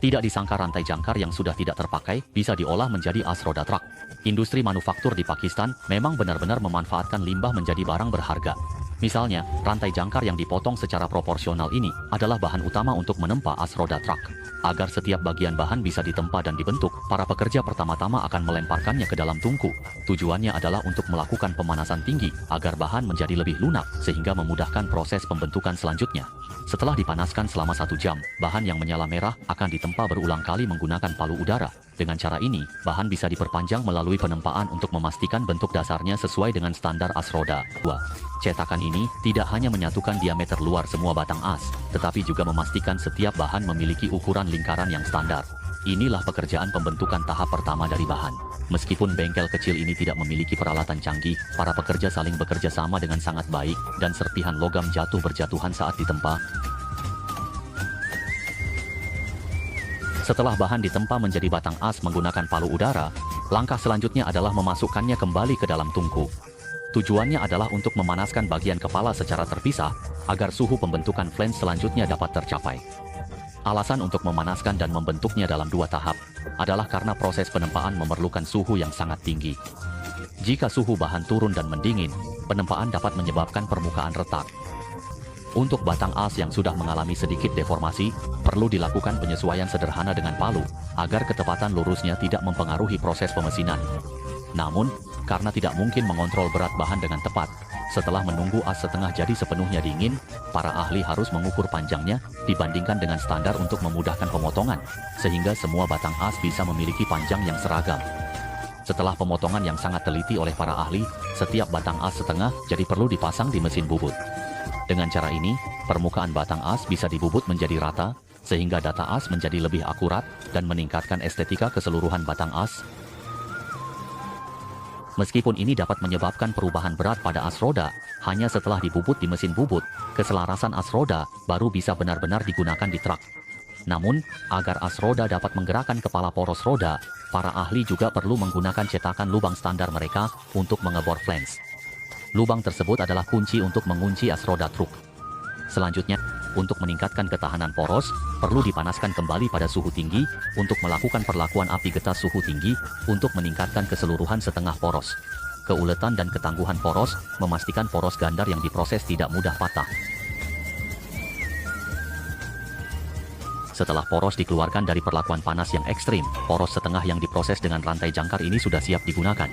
Tidak disangka rantai jangkar yang sudah tidak terpakai bisa diolah menjadi as roda truk. Industri manufaktur di Pakistan memang benar-benar memanfaatkan limbah menjadi barang berharga. Misalnya, rantai jangkar yang dipotong secara proporsional ini adalah bahan utama untuk menempa as roda truk. Agar setiap bagian bahan bisa ditempa dan dibentuk, para pekerja pertama-tama akan melemparkannya ke dalam tungku. Tujuannya adalah untuk melakukan pemanasan tinggi agar bahan menjadi lebih lunak sehingga memudahkan proses pembentukan selanjutnya. Setelah dipanaskan selama 1 jam, bahan yang menyala merah akan ditempa berulang kali menggunakan palu udara. Dengan cara ini, bahan bisa diperpanjang melalui penempaan untuk memastikan bentuk dasarnya sesuai dengan standar as roda. 2. Cetakan ini tidak hanya menyatukan diameter luar semua batang as, tetapi juga memastikan setiap bahan memiliki ukuran lingkaran yang standar. Inilah pekerjaan pembentukan tahap pertama dari bahan. Meskipun bengkel kecil ini tidak memiliki peralatan canggih, para pekerja saling bekerja sama dengan sangat baik, dan serpihan logam jatuh berjatuhan saat ditempa. Setelah bahan ditempa menjadi batang as menggunakan palu udara, langkah selanjutnya adalah memasukkannya kembali ke dalam tungku. Tujuannya adalah untuk memanaskan bagian kepala secara terpisah, agar suhu pembentukan flange selanjutnya dapat tercapai. Alasan untuk memanaskan dan membentuknya dalam 2 tahap adalah karena proses penempaan memerlukan suhu yang sangat tinggi. Jika suhu bahan turun dan mendingin, penempaan dapat menyebabkan permukaan retak. Untuk batang as yang sudah mengalami sedikit deformasi, perlu dilakukan penyesuaian sederhana dengan palu, agar ketepatan lurusnya tidak mempengaruhi proses pemesinan. Namun, karena tidak mungkin mengontrol berat bahan dengan tepat, setelah menunggu as setengah jadi sepenuhnya dingin, para ahli harus mengukur panjangnya dibandingkan dengan standar untuk memudahkan pemotongan, sehingga semua batang as bisa memiliki panjang yang seragam. Setelah pemotongan yang sangat teliti oleh para ahli, setiap batang as setengah jadi perlu dipasang di mesin bubut. Dengan cara ini, permukaan batang as bisa dibubut menjadi rata, sehingga data as menjadi lebih akurat dan meningkatkan estetika keseluruhan batang as. Meskipun ini dapat menyebabkan perubahan berat pada as roda, hanya setelah dibubut di mesin bubut, keselarasan as roda baru bisa benar-benar digunakan di truk. Namun, agar as roda dapat menggerakkan kepala poros roda, para ahli juga perlu menggunakan cetakan lubang standar mereka untuk mengebor flange. Lubang tersebut adalah kunci untuk mengunci as roda truk. Selanjutnya, untuk meningkatkan ketahanan poros, perlu dipanaskan kembali pada suhu tinggi untuk melakukan perlakuan api getah suhu tinggi untuk meningkatkan keseluruhan setengah poros. Keuletan dan ketangguhan poros, memastikan poros gandar yang diproses tidak mudah patah. Setelah poros dikeluarkan dari perlakuan panas yang ekstrim, poros setengah yang diproses dengan rantai jangkar ini sudah siap digunakan.